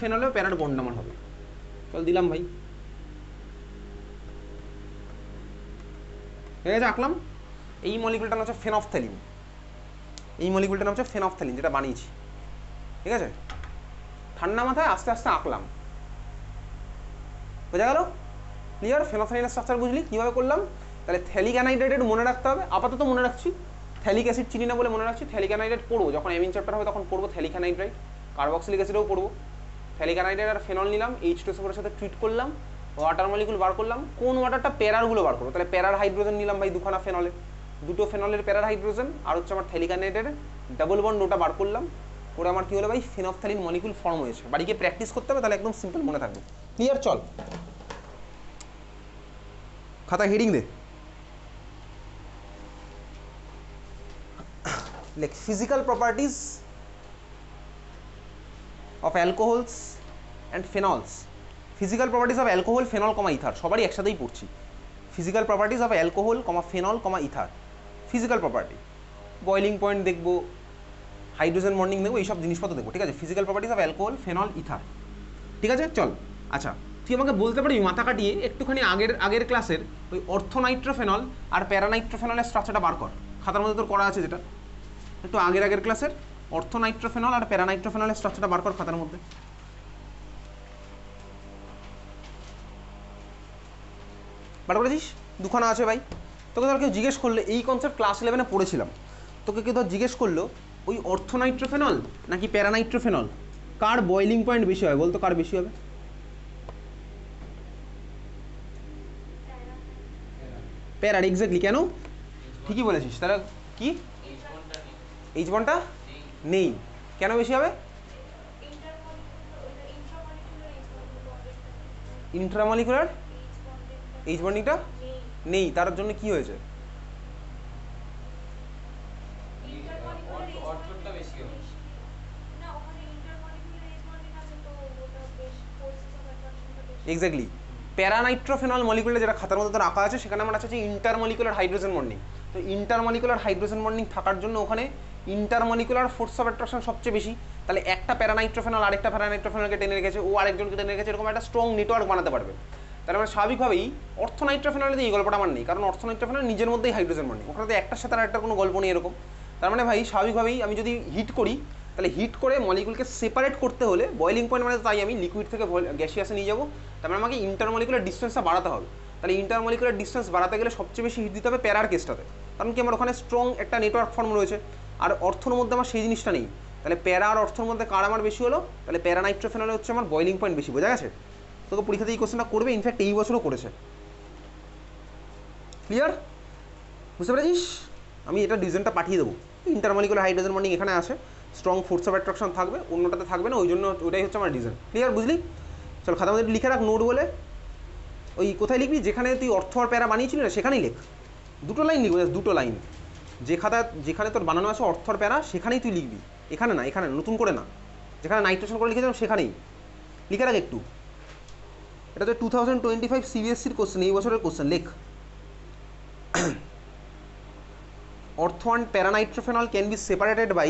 ফেনলেও প্যারার bond number হবে। চল দিলাম ভাই, ঠিক আছে আঁকলাম। এই মলিকুলটার নাম হচ্ছে ফেনফথ্যালিন, এই মলিকুলটার নাম হচ্ছে ফেনফথ্যালিন, যেটা বানিয়েছি, ঠিক আছে। ঠান্ডা মাথায় আস্তে আস্তে আঁকলাম, বোঝা গেল? ক্লিয়ার? ফেনফথ্যালিনের স্ট্রাকচার বুঝলি কীভাবে করলাম? তাহলে থ্যালিক অ্যানাইড্রাইড একটু মনে রাখতে হবে, আপাতত মনে রাখছি। থ্যালিক অ্যাসিড চিনি না বলে মনে রাখছি, থ্যালিক অ্যানাইড্রাইড পড়বো যখন এমিন চ্যাপ্টার হবে, তখন পড়বো থ্যালিক অ্যানাইড্রাইড। কার্বক্সিলিক অ্যাসিডও পড়বো। থ্যালিক অ্যানাইড্রাইড আর ফেনল নিলাম, H2SO4 এর সাথে ট্রিট করলাম, ওয়াটার মলিকুল বার করলাম। কোন ওয়াটারটা? প্যারারগুলো বার করবো। তাহলে প্যারার হাইড্রোজেন নিলাম ভাই দুখানা ফেনলে, দুটো ফেনলের প্যারার হাইড্রোজেন, আর হচ্ছে আমার থ্যালিক অ্যানাইড্রাইডের ডাবল বন্ড, ওটা বার করলাম। ওরা আমার কী হলো ভাই? ফেনফথ্যালিন মলিকুল ফর্ম হয়েছে। বাড়িকে প্র্যাকটিস করতে হবে, তাহলে একদম সিম্পল মনে থাকবে। ক্লিয়ার? চল খাতা heading they, like physical properties of alcohols and phenols. Physical properties of alcohol, phenol, ether সবারই একসাথেই পড়ছি। Physical properties of alcohol, phenol, ether. Physical property, boiling point দেখবো, হাইড্রোজেন বন্ডিং দেখবো, এইসব জিনিসপত্র দেখবো, ঠিক আছে। Physical properties of alcohol, phenol, ether, ঠিক আছে। চল আচ্ছা, তুই আমাকে বলতে পারবি মাথা কাটিয়ে একটুখানি আগের ক্লাসের ওই অর্থোনাইট্রোফেনল আর প্যারানাইট্রোফেনলের স্ট্রাকচারটা বার কর, খাতার মধ্যে তোর করা আছে যেটা। একটু আগের ক্লাসের অর্থোনাইট্রোফেনল আর প্যারানাইট্রোফেনলের স্ট্রাকচারটা বার কর খাতার মধ্যে। বার করেছিস? দুখানা আছে ভাই। তোকে ধর কেউ জিজ্ঞেস করলে, এই কনসেপ্ট ক্লাস 11-এ পড়েছিলাম, তোকে কেউ ধর জিজ্ঞেস করলো ওই অর্থোনাইট্রোফেনল নাকি প্যারানাইট্রোফেনল, কার বয়লিং পয়েন্ট বেশি হয় বলতো? কার বেশি হবে? প্যারার, এক্স্যাক্টলি। কেন? ঠিকই বলেছিস। তাহলে কি এইচ বন্ডটা নেই, কেন বেশি হবে? ইন্ট্রামলিকুলার এইচ বন্ডিংটা নেই, তার জন্য কি হয়েছে? এক্স্যাক্টলি। প্যারানাইট্রোফেনল মলিকুলটা যেটা খাতার মধ্যে রাখা আছে, সেখানে আমার আছে ইন্টারমলিকুলার হাইড্রোজেন বন্ডিং। তো ইন্টারমলিকুলার হাইড্রোজেন বন্ডিং থাকার জন্য ওখানে ইন্টারমলিকুলার ফোর্স অফ অ্যাট্রাকশন সবচেয়ে বেশি। তাহলে একটা প্যারানাইট্রোফেনল আরেকটা প্যারানাইট্রোফেনলকে টেনে রেখেছে, ও আরেকজনকে টেনে রেখেছে, এরকম একটা স্ট্রং নেটওয়ার্ক বানাতে পারবে। তাহলে মানে স্বাভাবিকভাবেই অর্থোনাইট্রোফেনলে এই গল্পটা আমার নেই, কারণ অর্থোনাইট্রোফেনল নিজের মধ্যেই হাইড্রোজেন বন্ডিং, ওখানে একটার সাথে আরেকটার কোনো গল্প নেই এরকম। তার মানে ভাই স্বাভাবিকভাবেই আমি যদি হিট করি, তাহলে হিট করে মলিকুলকে সেপারেট করতে হলে বয়লিং পয়েন্ট মানে তাই আমি লিকুইড থেকে গ্যাসিয়াসে নিয়ে যাবো, তার মানে আমাকে ইন্টারমলিকুলার ডিস্টেন্সটা বাড়াতে হবে। তাহলে ইন্টারমলিকুলার ডিস্টেন্স বাড়াতে গেলে সবচেয়ে বেশি হিট দিতে হবে প্যারার কেসটাতে, কারণ কি আমার ওখানে স্ট্রং একটা নেটওয়ার্ক ফর্ম রয়েছে। আর অর্থর মধ্যে আমার সেই জিনিসটা নেই। তাহলে প্যারা আর অর্থর মধ্যে কার আমার বেশি হলো? তাহলে প্যারানাইট্রোফেনলে হচ্ছে আমার বয়লিং পয়েন্ট বেশি। বোঝা গেছে? তোকে পরীক্ষাতে এই কোশ্চেনটা করবে, ইনফ্যাক্ট এই বছরও করেছে। ক্লিয়ার? বুঝতে পেরেছিস? আমি এটা ডিজাইনটা পাঠিয়ে দেবো। ইন্টারমলিকুলার হাইড্রোজেন বন্ডিং এখানে আছে, স্ট্রং ফোর্স অফ অ্যাট্রাকশন থাকবে, অন্যটাতে থাকবে না, ওই জন্য ওটাই হচ্ছে আমার ডিজাইন। ক্লিয়ার? বুঝলি? চল খাতার মধ্যে লিখে রাখ নোট বলে। ওই কোথায় লিখবি? যেখানে তুই অর্থ আর প্যারা বানিয়েছিলি না, সেখানেই লেখ। দুটো লাইন লিখবি, দুটো লাইন। যে খাতা যেখানে তোর বানানো আছে অর্থ আর প্যারা, সেখানেই তুই লিখবি, এখানে না, এখানে নতুন করে না। যেখানে নাইট্রেশন করে লিখেছিলাম সেখানেই লিখে রাখ একটু। এটা তো 2025 CBSE-র কোশ্চেন, এই বছরের কোশ্চেন। লেখ, ortho and paranitrophenol can be separated by,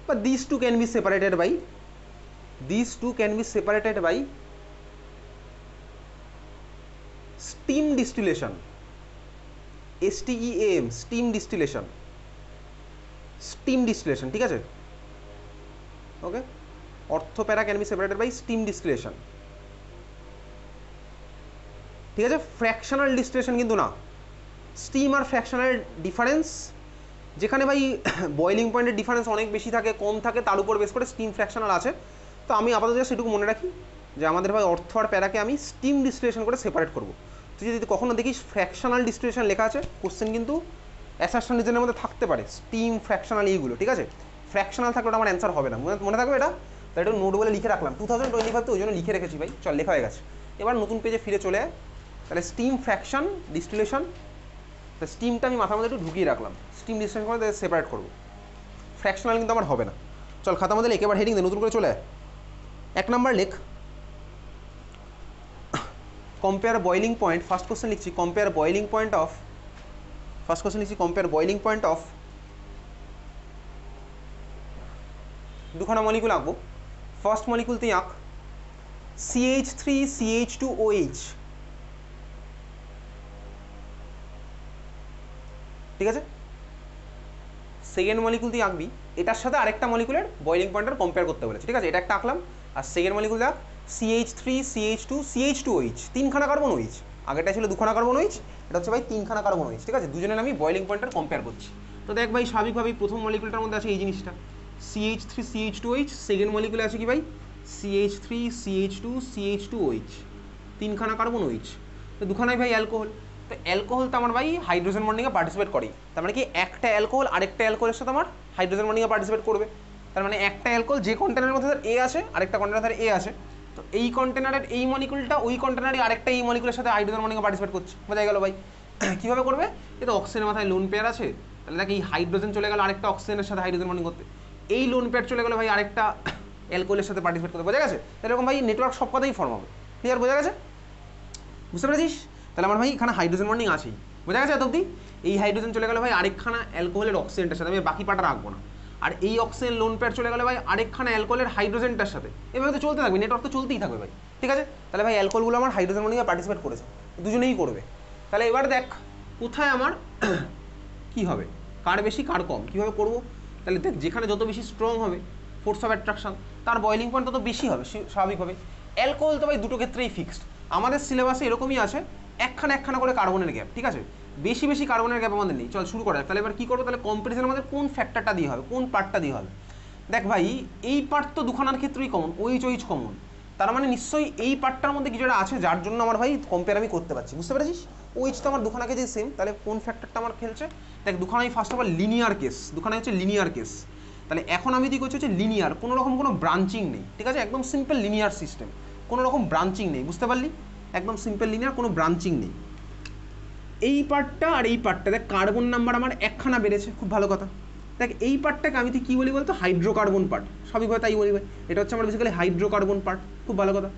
but these two can be separated by, these two can be separated by steam distillation, STEAM, steam distillation, steam distillation, ঠিক আছে? ওকে, ortho para can be separated by steam distillation, ঠিক আছে? Fractional distillation কিন্তু না। Steam আর fractional difference, যেখানে ভাই boiling পয়েন্টের difference অনেক বেশি থাকে, কম থাকে, তার উপর বেস করে স্টিম ফ্র্যাকশনাল আছে। তো আমি আপাতত সেটুকু মনে রাখি যে আমাদের ভাই অর্থ আর প্যারাকে আমি স্টিম ডিস্টিলেশন করে সেপারেট করবো। তুই যদি কখনো দেখিস ফ্র্যাকশনাল ডিস্টিলেশন লেখা আছে, কোশ্চেন কিন্তু অ্যাসারশন রিজনের মধ্যে থাকতে পারে স্টিম ফ্র্যাকশনাল এইগুলো, ঠিক আছে? ফ্র্যাকশনাল থাকলে ওটা আমার অ্যান্সার হবে না, মনে থাকবে এটা। তাই এটা নোট বলে লিখে রাখলাম 2025, ওই জন্য লিখে রেখেছি ভাই। চল লেখা হয়ে গেছে, এবার নতুন পেজে ফিরে চলে আয়। তাহলে স্টিম ফ্র্যাকশন ডিস্টিলেশন, তো স্টিমটা আমি মাথার মধ্যে একটু ঢুকিয়ে রাখলাম, স্টিম ডিস্টিলেশন করে সেপারেট করবো। ফ্র্যাকশনাল কিন্তু আমার হবে না। চল খাতার মধ্যে লেখ, এবার হেডিং দে, নতুন করে চলে আয়। 1 নাম্বার লেখ, compare boiling point. First question লিখছি compare boiling point of, first question লিখছি কম্পেয়ার বয়লিং পয়েন্ট অফ দুখানা মলিকুল আঁকবো, ফার্স্ট মলিকুল তুই আঁক CH3CH2OH, ঠিক আছে। সেকেন্ড মলিকুল তুই আঁকবি, এটার সাথে আরেকটা মলিকুলের বয়লিং পয়েন্টার কম্পেয়ার করতে বলেছে, ঠিক আছে। এটা একটা আঁকলাম। আর সেকেন্ড মলিকুল দেখ CH3CH2CH2OH, তিনখানা কার্বন OH, আগেটা ছিল দুখানা কার্বন OH, এটা হচ্ছে ভাই তিনখানা কার্বন OH, ঠিক আছে। দুজনের আমি বয়লিং পয়েন্টার কম্পেয়ার করছি। তো দেখ ভাই স্বাভাবিকভাবেই প্রথম মলিকুলটার মধ্যে আছে এই জিনিসটা CH3CH2OH, সেকেন্ড মলিকুলে আছে কি ভাই CH3CH2CH2OH, তিনখানা কার্বন OH, তো দুখানাই ভাই অ্যালকোহল। তো অ্যালকোহল তো আমার ভাই হাইড্রোজেন বন্ডিংয়ে পার্টিসিপেট করেই, তার মানে কি একটা অ্যালকোহল আরেকটা অ্যালকোহলের সাথে আমার হাইড্রোজেন বন্ডিংয়ে পার্টিসিপেট করবে। তার মানে একটা অ্যালকোহল যে কন্টেনারের মধ্যে তার A আছে, আরেকটা কন্টেনার তার A আছে, তো এই কন্টেনারের এই মলিকুলটা ওই কন্টেনারে আরেকটা এই মলিকুলের সাথে হাইড্রোজেন বন্ডিংয়ে পার্টিসিপেট করছে, বোঝা গেল ভাই। কীভাবে করবে? এই তো অক্সিজেনের মাথায় লোন পেয়ার আছে, তাহলে দেখ এই হাইড্রোজেন চলে গেল আরেকটা অক্সিজেনের সাথে হাইড্রোজেন বন্ডিং করতে, এই লোন পেয়ার চলে গেল ভাই আরেকটা অ্যালকোহলের সাথে পার্টিসিপেট করতে, বোঝা গেছে। এরকম ভাই নেটওয়ার্ক সব কথাই ফর্ম হবে, ক্লিয়ার, বোঝা গেছে, বুঝতে পেরেছিস? তাহলে আমার ভাই এখানে হাইড্রোজেন বন্ডিং আছেই, বোঝা গেছে এত অবধি। এই হাইড্রোজেন চলে গেল ভাই আরেকখানা অ্যালকোহলের অক্সিজেনটার সাথে, আমি বাকি পাটা রাখবো না। আর এই অক্সিজেন লোন পেয়ার চলে গেল ভাই আরেকখানা অ্যালকোহলের হাইড্রোজেনটার সাথে, এভাবে তো চলতে থাকবে, নেটওয়ার্ক তো চলতেই থাকবে ভাই, ঠিক আছে। তাহলে ভাই অ্যালকোহলগুলো আমার হাইড্রোজেন বন্ডিংয়ে পার্টিসিপেট করেছে, দুজনেই করবে। তাহলে এবার দেখ কোথায় আমার কি হবে, কার বেশি কার কম, কীভাবে করবো? তাহলে দেখ যেখানে যত বেশি স্ট্রং হবে ফোর্স অফ অ্যাট্রাকশন, তার বয়লিং পয়েন্ট তত বেশি হবে স্বাভাবিকভাবে। অ্যালকোহল তো ভাই দুটো ক্ষেত্রেই ফিক্সড, আমাদের সিলেবাসে এরকমই আছে একখানা করে কার্বনের গ্যাপ, ঠিক আছে, বেশি বেশি কার্বনের গ্যাপ আমাদের নেই। চল শুরু করা যাক। তাহলে এবার কী করবো? তাহলে কম্পারিজন আমাদের কোন ফ্যাক্টরটা দিয়ে হবে, কোন পার্টটা দিয়ে হবে? দেখ ভাই এই পার্ট তো দুখানার ক্ষেত্রেই কমন, OH কমন, তার মানে নিশ্চয়ই এই পার্টটার মধ্যে কিছু একটা আছে যার জন্য আমার ভাই কম্পেয়ার আমি করতে পারছি, বুঝতে পেরেছিস? OH তো আমার দুখানাকে যে সেম, তাহলে কোন ফ্যাক্টরটা আমার খেলছে? দেখ দুখানাই first of all linear case, দুখানাই হচ্ছে লিনিয়ার কেস। তাহলে এখন আমি দিকে হচ্ছে লিনিয়ার, কোনো রকম কোনো ব্রাঞ্চিং নেই, ঠিক আছে, একদম সিম্পল লিনিয়ার সিস্টেম, কোনো রকম ব্রাঞ্চিং নেই, বুঝতে পারলি? একদম সিম্পল লিনিয়ার, কোনো ব্রাঞ্চিং নেই। এই পার্টটা আর এই পার্টটা দেখ কার্বন নাম্বার আমার একখানা বেড়েছে, খুব ভালো কথা। দেখ এই পার্টটাকে আমি তুই কী বলি বলতো? হাইড্রোকার্বন পার্ট, স্বাভাবিকভাবে তাই বলি ভাই, এটা হচ্ছে আমার বেসিক্যালি হাইড্রোকার্বন পার্ট, খুব ভালো কথা।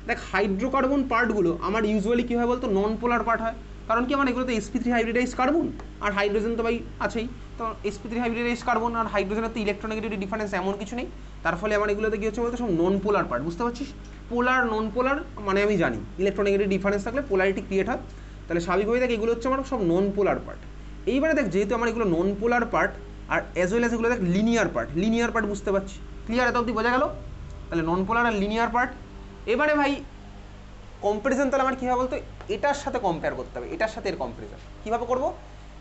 দেখ হাইড্রোকার্বন পার্টগুলো আমার ইউজুয়ালি কী হয় বলতো? নন পোলার পার্ট হয়, কারণ কি আমার এগুলো তো sp3 হাইব্রিডাইজ কার্বন, আর হাইড্রোজেন তো ভাই আছেই, তো sp3 হাইব্রিডাইজ কার্বন আর হাইড্রোজেনের তো ইলেকট্রোনেগেটিভ ডিফারেন্স এমন কিছু নেই, তার ফলে আমার এগুলোতে কী হচ্ছে বলতো? সব নন পোলার পার্ট, বুঝতে পারছিস? পোলার নন পোলার মানে আমি জানি ইলেকট্রোনেগেটিভ ডিফারেন্স থাকলে পোলারিটি ক্রিয়েট হয়, তাহলে স্বাভাবিকভাবে দেখ এগুলো হচ্ছে আমার সব নন পোলার পার্ট। এইবারে দেখ যেহেতু আমার এগুলো নন পোলার পার্ট আর অ্যাজ ওয়েল অ্যাজ এগুলো দেখ লিনিয়ার পার্ট, বুঝতে পারছি, ক্লিয়ার? এত অবধি বোঝা গেল? তাহলে নন পোলার আর লিনিয়ার পার্ট। এবারে ভাই কম্পারিজন তাহলে আমার কী হবে বলতো? এটার সাথে কম্পেয়ার করতে হবে, এটার সাথে এর কম্পারিজন কীভাবে করবো?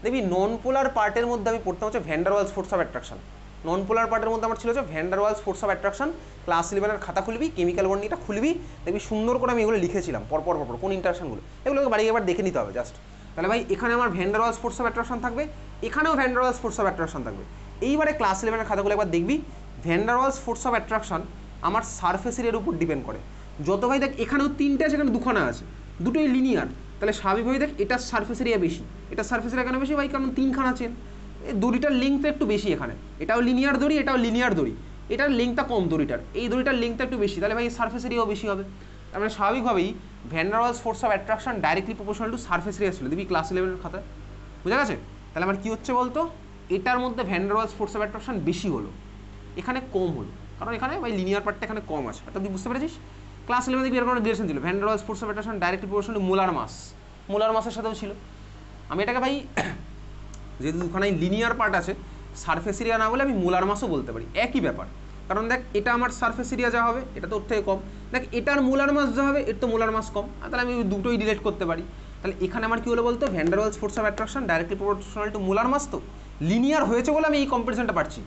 দেখবি নন পোলার পার্টের মধ্যে আমি পড়তাম হচ্ছে van der Waals force of attraction, non polar পার্টের মধ্যে আমার ছিল হচ্ছে van der Waals force of attraction. Class 11-এর খাতা খুলবি, কেমিক্যাল বন্ডিংটা খুলবি, দেখবি সুন্দর করে আমি এগুলো লিখেছিলাম পরপর কোন ইন্টারঅ্যাকশনগুলো, এগুলোকে বাড়ি এবার দেখে নিতে হবে জাস্ট। তাহলে ভাই এখানে আমার Van der Waals force of attraction থাকবে, এখানেও Van der Waals force of attraction থাকবে। এইবারে ক্লাস 11-এর খাতাগুলো একবার দেখবি, Van der Waals force of attraction আমার সারফেস এরিয়ার উপর ডিপেন্ড করে। যত ভাই দেখ এখানেও তিনটে আছে, এখানে দুখানা আছে, দুটোই লিনিয়ার, তাহলে স্বাভাবিকভাবে দেখ এটার সারফেস এরিয়া বেশি, এটার সারফেস এরিয়া কেন বেশি ভাই? কারণ তিনখানা চেন, এই দড়িটার লেংথটা একটু বেশি, এখানে এটাও লিনিয়ার দড়ি, এটাও লিনিয়ার দড়ি, এটার লেংথটা কম দড়িটার, এই দড়িটার লেংথটা একটু বেশি, তাহলে ভাই সারফেস এরিয়াও বেশি হবে। তার মানে স্বাভাবিকভাবেই Van der Waals force of attraction directly proportional to surface area ছিল, দেখবি ক্লাস 11-এর খাতায়, বুঝা গেছে? তাহলে আমার কী হচ্ছে বলতো? এটার মধ্যে Van der Waals force of attraction বেশি হলো, এখানে কম হলো, কারণ এখানে ভাই লিনিয়ার পার্টটা এখানে কম আছে, তুই বুঝতে পেরেছিস? ক্লাস 11 দেখবি এরকম রিলেশন ছিল, Van der Waals force of attraction directly proportional to molar মাসের সাথেও ছিল। আমি এটাকে ভাই যেহেতু দুখানে লিনিয়ার পার্ট আছে, সারফেস এরিয়া না বলে আমি মোলার মাসও বলতে পারি, একই ব্যাপার। কারণ দেখ এটা আমার সারফেস এরিয়া যা হবে এটা তো ওর থেকে কম, দেখ এটার মোলার মাস যা হবে এর তো মোলার মাস কম, তাহলে আমি দুটোই রিলেট করতে পারি। তাহলে এখানে আমার কী হলো বলতো? Van der Waals force of attraction directly proportional to molar mass, তো লিনিয়ার হয়েছে বলে আমি এই কম্পারিজনটা পাচ্ছি।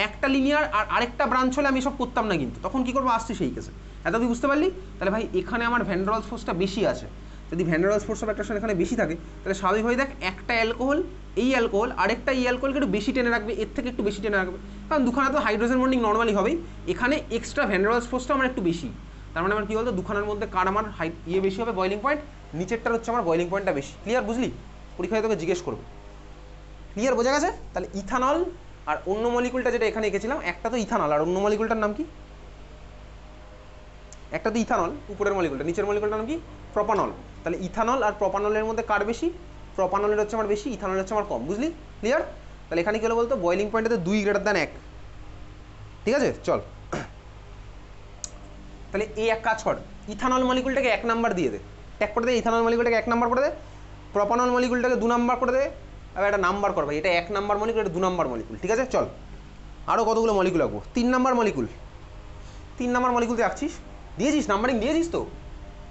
একটা লিনিয়ার আর আরেকটা ব্রাঞ্চ হলে আমি সব করতাম না, কিন্তু তখন কী করবো? আসছি সেই কেসে, এত তুই বুঝতে পারলি? তাহলে ভাই এখানে আমার ভ্যান ডার ওয়ালস ফোর্সটা বেশি আছে, যদি Van der Waals force of attraction এখানে বেশি থাকে তাহলে স্বাভাবিকভাবে দেখ একটা অ্যালকোহল এই অ্যালকোহল আরেকটা এই অ্যালকোহলকে একটু বেশি টেনে রাখবে, এর থেকে একটু বেশি টেনে রাখবে, কারণ দুখানা তো হাইড্রোজেন বন্ডিং নর্মালি হবেই, এখানে এক্সট্রা ভ্যান ডার ওয়ালস ফোর্সটা আমার একটু বেশি। তার মানে আমার কী বলতো? দুখানার মধ্যে কার আমার বেশি হবে বয়লিং পয়েন্ট, নিচেরটার হচ্ছে আমার বয়লিং পয়েন্টটা বেশি, ক্লিয়ার? বুঝলি? পরীক্ষায় তোকে জিজ্ঞেস করবে, ক্লিয়ার? বোঝা গেছে? তাহলে ইথানল আর অন্য মলিকুলটা যেটা এখানে এঁকেছিলাম, একটা তো ইথানল আর অন্য মলিকুলটার নাম কি? একটা তো ইথানল উপরের মলিকুলটা, নিচের মলিকুলটার নাম কি? প্রপানল। তাহলে ইথানল আর প্রপানলের মধ্যে কার বেশি? প্রপানলের হচ্ছে আমার বেশি, ইথানলের হচ্ছে আমার কম, বুঝলি? ক্লিয়ার? তাহলে এখানে কি হলো বলতো? বয়লিং পয়েন্টে 2 > 1, ঠিক আছে? চল তাহলে এই এক কাজ কর, ইথানল মলিকুলটাকে 1 নাম্বার দিয়ে দে, ট্যাগ করে দে, ইথানল মলিকুলটাকে 1 নাম্বার করে দে, প্রোপানল মলিকুলটাকে 2 নাম্বার করে দে, আর একটা নাম্বার কর ভাই, এটা 1 নাম্বার মলিকুল, এটা 2 নাম্বার মলিকুল, ঠিক আছে? চল আরও কতগুলো মলিকুল আঁকবো। 3 নাম্বার মলিকুল, 3 নাম্বার মলিকুল তুই আঁকছিস, দিয়েছিস নাম্বারিং দিয়েছিস তো?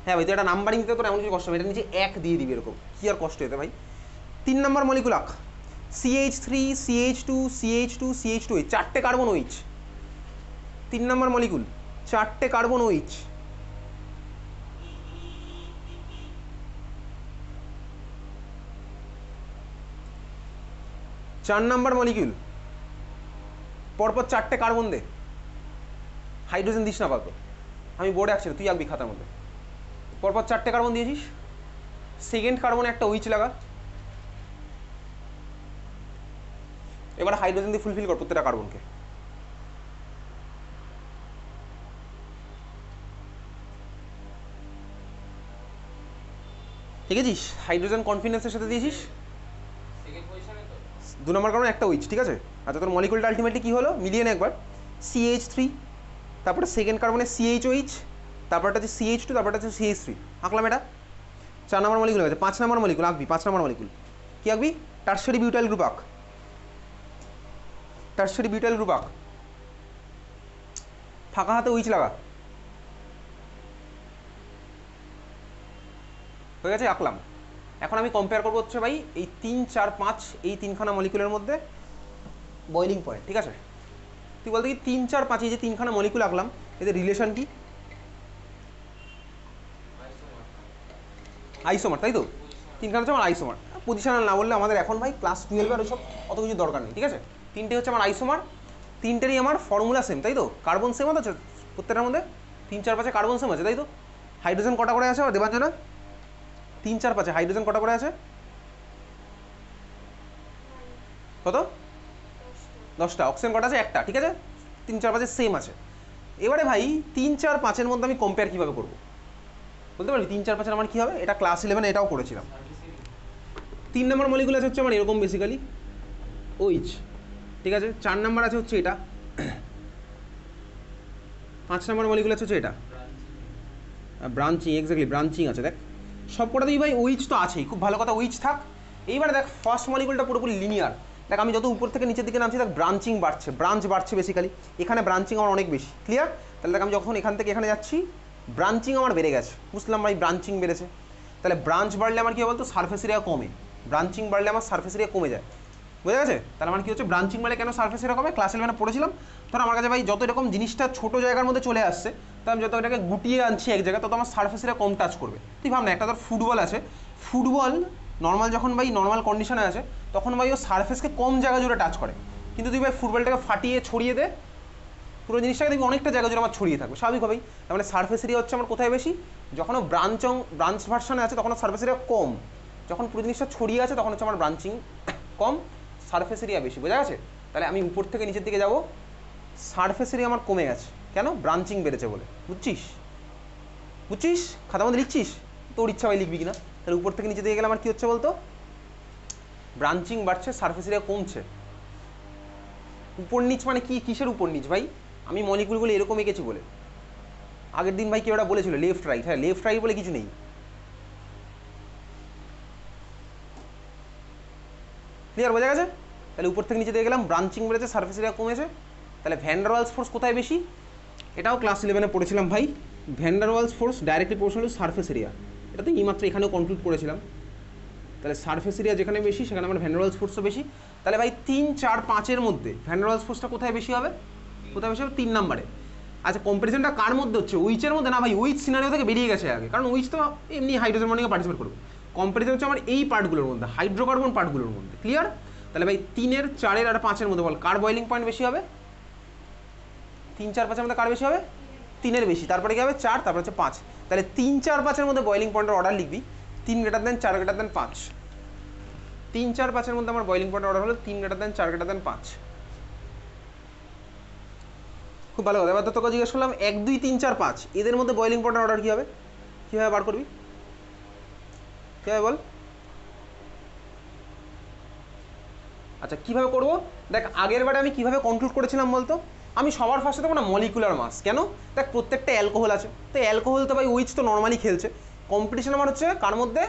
হ্যাঁ ভাই, তুই একটা নাম্বারিং দিতে তোর এমন কিছু কষ্ট হবে, এটা নিচে 1 দিয়ে দিবি, এরকম কি আর কষ্ট হতে ভাই। 3 নাম্বার মলিকুল আঁক, CH3 CH2 CH2 CH2, 4টে কার্বন ওইচ। 3 নাম্বার মলিকুল, 4টে কার্বন ওইচ। চার নাম্বার মলিকুল, পরপর 4টে কার্বন দে, হাইড্রোজেন দিস না পাতো, আমি বোর্ডে আঁকছি, তুই আঁকবি খাতার মধ্যে। পরপর 4টে কার্বন দিয়েছিস, সেকেন্ড কার্বনে একটা উইচ লাগা, এবার হাইড্রোজেন দিয়ে ফুলফিল কর প্রত্যেকটা কার্বনকে। ঠিক আছে, হাইড্রোজেন কনফিডেন্সের সাথে দিয়েছিস, 2 নম্বর কারণে একটা উইচ, ঠিক আছে? আচ্ছা, তোর মলিকুলটা আলটিমেটলি কী হলো মিলিয়ে নে একবার, CH3, তারপরে সেকেন্ড কার্বনে CHOH, তারপরটা হচ্ছে CH2, তারপরটা হচ্ছে CH3, আঁকলাম এটা। 4 নম্বর মলিকুল হয়েছে। 5 নম্বর মলিকুল আঁকবি, 5 নম্বর মলিকুল কী আঁকবি? টারশারি বিউটাইল গ্রুপ আঁক, টারশারি বিউটাইল গ্রুপ আঁক, ফাঁকা হাতে উইচ লাগা, হয়ে গেছে, আঁকলাম। এখন আমি কম্পেয়ার করবো হচ্ছে ভাই এই 3 4 5 এই 3খানা মলিকুলের মধ্যে বয়লিং পয়েন্ট, ঠিক আছে? তুই বলতে কি 3 4 5 এই যে 3খানা মলিকুল আঁকলাম, এদের রিলেশন কি? আইসোমার, তাই তো? 3খানা হচ্ছে আমার আইসোমার। পজিশনাল না বললে আমাদের এখন ভাই ক্লাস 12 আর ওইসব অত কিছু দরকার নেই, ঠিক আছে? 3টে হচ্ছে আমার আইসোমার, 3টেরই আমার ফর্মুলা সেম, তাই তো? কার্বন সেম আছে প্রত্যেকটার মধ্যে, 3 4 5 কার্বন সেম আছে, তাই তো? হাইড্রোজেন কটা করে আছে দেবাঞ্জনা? 3 4 5 হাইড্রোজেন কটা করে আছে? কত? 10টা। অক্সিজেন কটা আছে? একটা, ঠিক আছে? 3 4 5 সেম আছে। এবারে ভাই 3 4 5-এর মধ্যে আমি কম্পেয়ার কীভাবে করবো বলতে পারবি? 3 4 5-এর আমার কী হবে? এটা ক্লাস 11 এটাও করেছিলাম। 3 নম্বর মলিকুল আছে হচ্ছে আমার এরকম বেসিক্যালি ওইচ, ঠিক আছে? 4 নম্বর আছে হচ্ছে এটা, 5 নম্বর মলিকুল আছে হচ্ছে এটা ব্রাঞ্চিং, এক্স্যাক্টলি ব্রাঞ্চিং আছে। দেখ সব কটাতেই ভাই ওইচ তো আছেই, খুব ভালো কথা, ওইচ থাক। এইবারে দেখ ফার্স্ট মলিকুলটা পুরোপুরি লিনিয়ার। দেখ আমি যত উপর থেকে নিচের দিকে নামছি দেখ ব্রাঞ্চিং বাড়ছে, ব্রাঞ্চ বাড়ছে বেসিক্যালি, এখানে ব্রাঞ্চিং আমার অনেক বেশি, ক্লিয়ার? তাহলে দেখ আমি যখন এখান থেকে এখানে যাচ্ছি ব্রাঞ্চিং আমার বেড়ে গেছে, বুঝলাম ভাই ব্রাঞ্চিং বেড়েছে। তাহলে ব্রাঞ্চ বাড়লে আমার কী বলতো? সারফেস এরিয়া কমে, ব্রাঞ্চিং বাড়লে আমার সারফেস এরিয়া কমে যায়, বুঝা গেছে? তাহলে আমার কী হচ্ছে? ব্রাঞ্চিং বাড়লে কেন সারফেস এরিয়া কমে? ক্লাস 11 পড়েছিলাম। ধর আমার কাছে ভাই যত এরকম জিনিসটা ছোটো জায়গার মধ্যে চলে আসছে, তো আমি যত এটাকে গুটিয়ে আনছি এক জায়গায়, তত আমার সারফেস এরিয়া কম টাচ করবে। তুই ভাব না, একটা ধর ফুটবল আছে, ফুটবল নর্মাল যখন ভাই নর্মাল কন্ডিশনে আছে তখন ভাই ও সারফেসকে কম জায়গা জুড়ে টাচ করে, কিন্তু তুই ভাই ফুটবলটাকে ফাটিয়ে ছড়িয়ে দে, পুরো জিনিসটাকে দেখবি অনেকটা জায়গা জুড়ে আমার ছড়িয়ে থাকবে স্বাভাবিকভাবেই। তার মানে সারফেস এরিয়া হচ্ছে আমার কোথায় বেশি? যখন ব্রাঞ্চ ভার্সানে আছে তখন সারফেস এরিয়া কম, যখন পুরো জিনিসটা ছড়িয়ে আছে তখন হচ্ছে আমার ব্রাঞ্চিং কম, সারফেস এরিয়া বেশি, বোঝা গেছে? তাহলে আমি উপর থেকে নিচের দিকে যাব, সারফেস এরিয়া আমার কমে গেছে, কেন? ব্রাঞ্চিং বেড়েছে বলে, বুঝছিস? বুঝছিস? খাতার মধ্যে লিখছিস? তোর ইচ্ছা ভাই লিখবি কিনা। তাহলে উপর থেকে নিচে দিকে গেলে আমার কী হচ্ছে বলতো? ব্রাঞ্চিং বাড়ছে, সারফেস এরিয়া কমছে। উপর নিচ মানে কি? কিসের উপর নিচ ভাই? আমি মলিকুলগুলো এরকম এঁকেছি বলে। আগের দিন ভাই কেউ ওটা বলেছিল লেফট রাইট, হ্যাঁ লেফট রাইট বলে কিছু নেই, ক্লিয়ার, বোঝা গেছে? তাহলে উপর থেকে নিচে দিয়ে গেলাম, ব্রাঞ্চিং বেড়েছে, সারফেস এরিয়া কমেছে। তাহলে ভ্যান ডার ওয়ালস ফোর্স কোথায় বেশি? এটাও ক্লাস 11-এ পড়েছিলাম ভাই। Van der Waals force directly proportional to surface area, এটা তো এইমাত্র এখানেও কনক্লুড করেছিলাম। তাহলে সারফেস এরিয়া যেখানে বেশি সেখানে আমার ভ্যান ডার ওয়ালস ফোর্সও বেশি। তাহলে ভাই 3 4 5-এর মধ্যে ভ্যান ডার ওয়ালস ফোর্সটা কোথায় বেশি হবে? কোথায় বেশি হবে? 3 নম্বরে। আচ্ছা, কম্পারিজনটা কার মধ্যে হচ্ছে? উইচের মধ্যে না ভাই, উইচ সিনারিও থেকে বেরিয়ে গেছে আগে, কারণ উইচ তো এমনি হাইড্রোজেন বন্ডিংয়ে পার্টিসিপেট করবে। কম্পারিজন হচ্ছে আমার এই পার্টগুলোর মধ্যে, হাইড্রোকার্বন পার্টগুলোর মধ্যে, ক্লিয়ার? তাহলে ভাই 3-এর 4-এর আর 5-এর মধ্যে বল কার বয়েলিং পয়েন্ট বেশি হবে? 3 4 5-এর মধ্যে কার বেশি হবে? 3-এর বেশি। তারপরে কি হবে? 4, তারপর হচ্ছে 5। তাহলে 3 4 5-এর মধ্যে বয়েলিং পয়েন্টের অর্ডার লিখবি 3 > 4 > 5। 3 4 5-এর মধ্যে আমার বয়েলিং পয়েন্টের অর্ডার হলো 3 > 4 > 5। খুব ভালো কথা। এবার তো তোকে জিজ্ঞেস করলাম 1 2 3 4 5 এদের মধ্যে বয়েলিং পয়েন্টের অর্ডার কী হবে? কীভাবে বার করবি? কীভাবে বল? আচ্ছা, কীভাবে করবো? দেখ আগের বারে আমি কীভাবে কনক্লুড করেছিলাম বলতো? আমি সবার ফার্স্টে দেবো না মলিকুলার মাস। কেন? দেখ প্রত্যেকটা অ্যালকোহল আছে, তো অ্যালকোহল তো ভাই ওইচ তো নর্মালি খেলছে, কম্পিটিশন আমার হচ্ছে কার মধ্যে?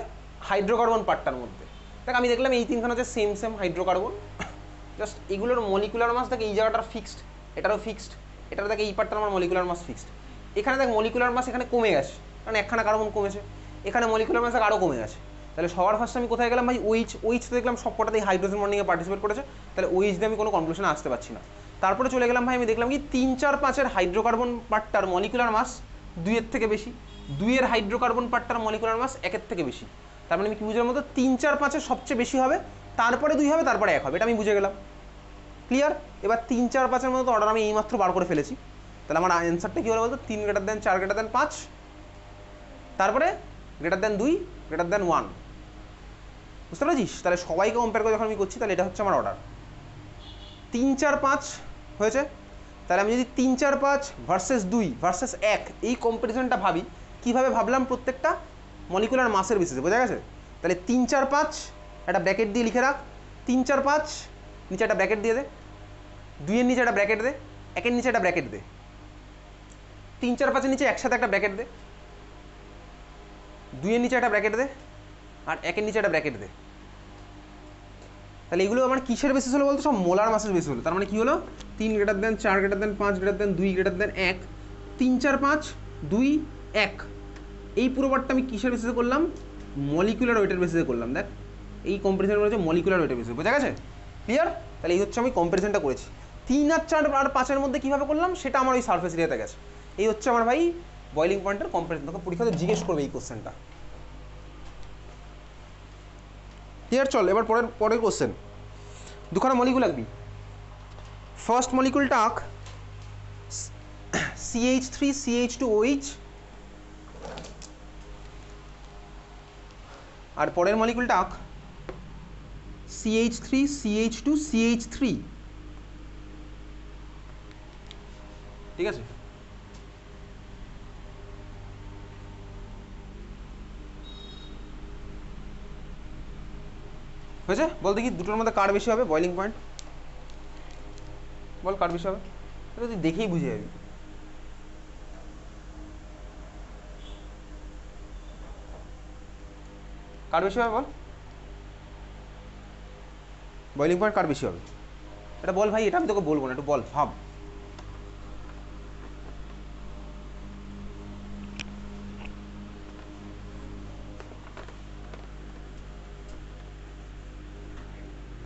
হাইড্রোকার্বন পার্টটার মধ্যে। দেখ আমি দেখলাম এই তিনখানে হচ্ছে সেম সেম হাইড্রোকার্বন, জাস্ট এগুলোর মলিকুলার মাস দেখ এই জায়গাটার ফিক্সড, এটারও ফিক্সড, এটার দেখ এই পার্টটার আমার মলিকুলার মাস ফিক্সড। এখানে দেখ মলিকুলার মাস এখানে কমে গেছে, কারণ একখানা কার্বন কমেছে, এখানে মলিকুলার মাস আরও কমে গেছে। তাহলে সবার ফার্স্টে আমি কোথায় গেলাম ভাই? ওইচ। ওইচ তো দেখলাম সব কটাতেই হাইড্রোজেন বন্ডিংয়ে পার্টিসিপেট করেছে, তাহলে ওইচ দিয়ে আমি কোনো কনক্লুশনে আসতে পারছি না। তারপরে চলে গেলাম ভাই, আমি দেখলাম কি 3, 4, 5-এর হাইড্রোকার্বন পার্টটার মলিকুলার মাস 2-এর থেকে বেশি, 2-এর হাইড্রোকার্বন পার্টটার মলিকুলার মাস 1-এর থেকে বেশি। তার মানে আমি কি বুঝলাম মতো? 3, 4, 5-এর সবচেয়ে বেশি হবে, তারপরে 2 হবে, তারপরে 1 হবে, এটা আমি বুঝে গেলাম। ক্লিয়ার? এবার 3, 4, 5-এর মতো অর্ডার আমি এইমাত্র বার করে ফেলেছি। তাহলে আমার অ্যান্সারটা কী হলো বলতো? 3 > 4 > 5, তারপরে >2 > 1। বুঝতে পেরেছিস? তাহলে সবাইকে কম্পেয়ার করে যখন আমি করছি, তাহলে এটা হচ্ছে আমার অর্ডার। 3, 4, 5 হয়েছে, তাহলে আমি যদি 3, 4, 5 ভার্সেস 2 ভার্সেস 1 এই কম্পিটিশনটা ভাবি, কীভাবে ভাবলাম? প্রত্যেকটা মলিকুলার মাসের বেসিসে, বোঝা গেছে? তাহলে 3, 4, 5 একটা ব্র্যাকেট দিয়ে লিখে রাখ, 3, 4, 5 নিচে একটা ব্র্যাকেট দিয়ে দে, 2-এর নিচে একটা ব্র্যাকেট দে, 1-এর নিচে একটা ব্র্যাকেট দে, 3, 4, 5-এর নিচে একসাথে একটা ব্র্যাকেট দে, 2-এর নিচে একটা ব্র্যাকেট দে, আর 1-এর নিচে একটা ব্র্যাকেট দে। তাহলে এগুলো আমার কিসের বেসিস হলো বলতো? সব মোলার মাসের বেসিস হলো। তার মানে কি হলো? 3 > 4 > 5 > 2 > 1, 3, 4, 5 2 1, এই পুরো পার্টটা আমি কিসের বেসিসে করলাম? মলিকুলার ওয়েটের বেসিসে করলাম। দেখ এই কম্পারিজন করেছে মলিকুলার ওয়েটের বেসিসে, বোঝা গেছে? ক্লিয়ার? তাহলে এই হচ্ছে আমি কম্পারিজনটা করেছি। 3 আর 4 আর 5-এর মধ্যে কীভাবে করলাম সেটা আমার ওই সারফেস এরিয়াতে গেছে। এই হচ্ছে আমার ভাই বয়লিং পয়েন্টের কম্পারিজন। তোকে পরীক্ষাতে জিজ্ঞেস করবে এই কোশ্চেনটা। ক্লিয়ার? চল এবার পরের কোশ্চেন। দুখানা মলিকুল আঁকবি। ফার্স্ট মলিকুলটা আঁক CH3CH2OH, আর পরের মলিকুলটা আঁক CH3CH2CH3। ঠিক আছে? হয়েছে? বল দেখি দুটোর মধ্যে কার বেশি হবে বয়লিং পয়েন্ট? বল কার বেশি হবে? এটা তুই দেখেই বুঝে যাবি। কার বেশি হবে বল? বয়লিং পয়েন্ট কার বেশি হবে এটা বল ভাই। এটা আমি তোকে বলবো না, একটু বল, ভাব।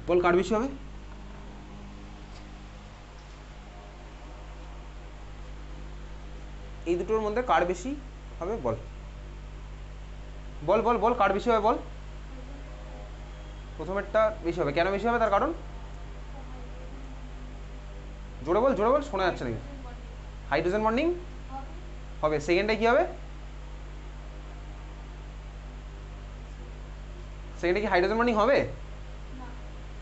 বল কার বেশি হবে? এই দুটোর মধ্যে কার বেশি হবে বল? বল বল বল কার বেশি হবে বল? প্রথমেরটা বেশি হবে। কেন বেশি হবে? তার কারণ জোরে বল, জোরে বল, শোনা যাচ্ছে নাকি? হাইড্রোজেন বন্ডিং হবে। সেকেন্ডে কি হবে? সেকেন্ডে কি হাইড্রোজেন বন্ডিং হবে?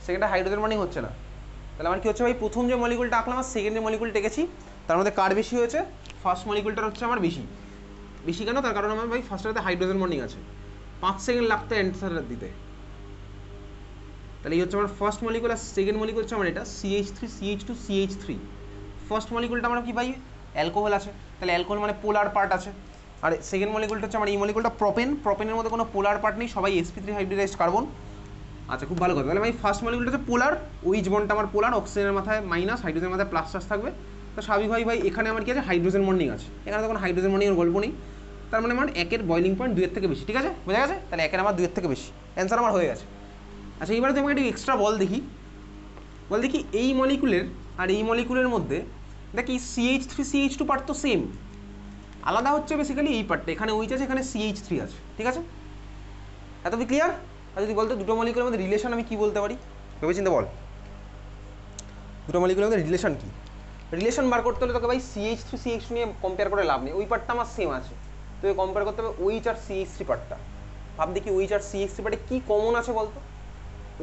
সেকেন্ডে হাইড্রোজেন বন্ডিং হচ্ছে না। তাহলে আমার কি হচ্ছে ভাই? প্রথম যে মলিকুলটা আঁকলাম আর সেকেন্ড যে মলিকুলটা এঁকেছি, তার মধ্যে কার বেশি হয়েছে? ফার্স্ট মলিকুলটার হচ্ছে আমার বেশি। বেশি কেন? তার কারণ আমার ভাই ফার্স্টটাতে হাইড্রোজেন বন্ডিং আছে, 5 সেকেন্ড লাগতো অ্যান্সার দিতে। তাহলে এই হচ্ছে আমার ফার্স্ট মলিকুল, আর সেকেন্ড মলিকুল হচ্ছে আমার এটা CH3CH2CH3। ফার্স্ট মলিকুলটা আমার কি ভাই? অ্যালকোহল আছে, তাহলে অ্যালকোহল মানে পোলার পার্ট আছে। আর সেকেন্ড মলিকুলটা হচ্ছে আমার এই মলিকুলটা প্রোপেন। প্রোপেনের মধ্যে কোনো পোলার পার্ট নেই, সবাই sp3 হাইব্রিডাইজড কার্বন। আচ্ছা, খুব ভালো কথা। তাহলে ভাই ফার্স্ট মলিকুলটা হচ্ছে পোলার, ওইচ বন্ডটা আমার পোলার, অক্সিজেনের মাথায় মাইনাস, হাইড্রোজেনের মাথায় প্লাস চার্জ থাকবে। তো স্বাভাবিকভাবেই ভাই এখানে আমার কি আছে? হাইড্রোজেন বন্ডিং আছে। এখানে তো কোনো হাইড্রোজেন বন্ডিংয়ের গল্প নেই। তার মানে আমার 1-এর বয়লিং পয়েন্ট 2-এর থেকে বেশি। ঠিক আছে, বোঝা গেছে? তাহলে 1-এর আমার 2-এর থেকে বেশি, অ্যান্সার আমার হয়ে গেছে। আচ্ছা, এইবারে তুমি একটু এক্সট্রা বল দেখি। বল দেখি এই মলিকুলের আর এই মলিকুলের মধ্যে দেখি CH3CH2 পার্ট তো সেম, আলাদা হচ্ছে বেসিক্যালি এই পার্টটা। এখানে ওইচ আছে, এখানে CH3 আছে। ঠিক আছে, এত কি ক্লিয়ার? আর যদি বলতো দুটো মলিকুলের মধ্যে রিলেশন আমি কি বলতে পারি, ভেবে চিন্তে বল। দুটো মলিকুলের মধ্যে রিলেশন কি? রিলেশন বার করতে হলে তোকে ভাই CH3CH2 নিয়ে কম্পেয়ার করে লাভ নেই, ওই পার্টটা আমার সেম আছে। তোকে কম্পেয়ার করতে হবে ওইচ আর CH3 পার্টটা। ভাব দেখি ওইচ আর CH3 পার্টে কী কমন আছে বলতো?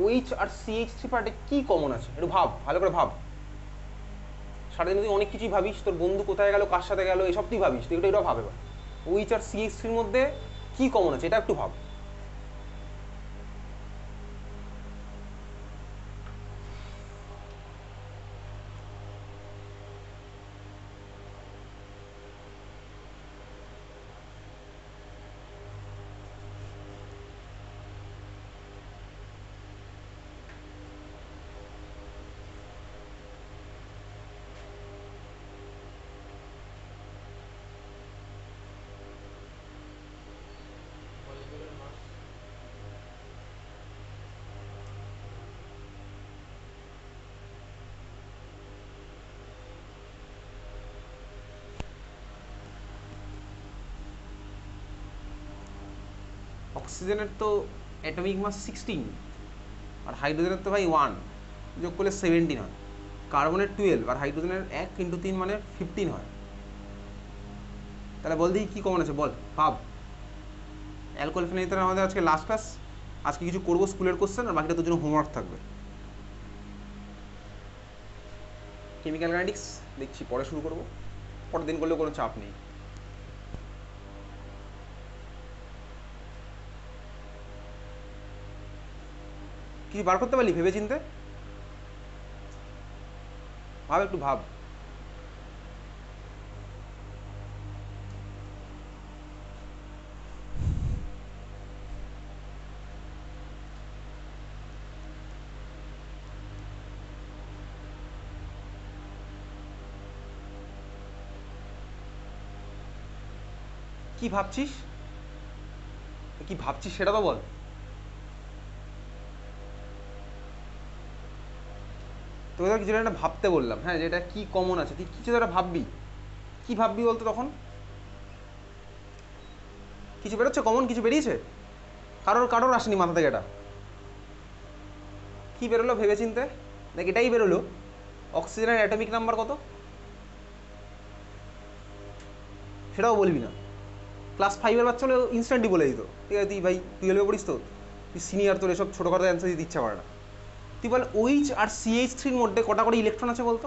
ওইচ আর CH3 পার্টে কী কমন আছে একটু ভাব, ভালো করে ভাব। সারাদিন তুই অনেক কিছুই ভাবিস, তোর বন্ধু কোথায় গেল, কার সাথে গেল, এসব তুই ভাবিস, তুই এটা ভাব। এবার ওইচ আর CH3-র মধ্যে কী কমন আছে এটা একটু ভাব। অক্সিজেনের তো অ্যাটমিক মাস 16 আর হাইড্রোজেনের তো ভাই 1, যোগ করলে 17 হয়। কার্বনের 12 আর হাইড্রোজেনের 1 × 3 মানে 15 হয়। তাহলে বল দেখি কী কমন আছে, বল ভাব। অ্যালকোহল ফেনল ইথার আমাদের আজকে লাস্ট ক্লাস। আজকে কিছু করবো স্কুলের কোশ্চেন, আর বাকিটা তোর জন্য হোমওয়ার্ক থাকবে। কেমিক্যাল কাইনেটিক্স দেখছি পরে শুরু করবো, পরের দিন করলেও কোনো চাপ নেই। কিছু বার করতে পারলি ভেবে চিনতে? ভাব, একটু ভাব। কি ভাবছিস, কি ভাবছিস সেটা তো বল। তোকে কিছু একটা ভাবতে বললাম, হ্যাঁ, যেটা কি কমন আছে, তুই কিছু একটা ভাববি। কি ভাববি বলতো তখন? কিছু বেরোচ্ছে কমন, কিছু বেরিয়েছে? কারোর আসেনি মাথা থেকে এটা? কি বেরোলো ভেবে চিনতে? দেখ, এটাই বেরোলো, অক্সিজেনের অ্যাটমিক নাম্বার কত সেটাও বলবি না। ক্লাস 5-এর বাচ্চা হলে ইনস্ট্যান্টলি বলে দিত। ঠিক আছে, তুই ভাই 12-এ পড়িস তো, তুই সিনিয়র, তোর এসব ছোটোখাটো অ্যান্সার দিতে ইচ্ছা করে না। তুই বল OH আর CH3-র মধ্যে কটা করে ইলেকট্রন আছে বলতো?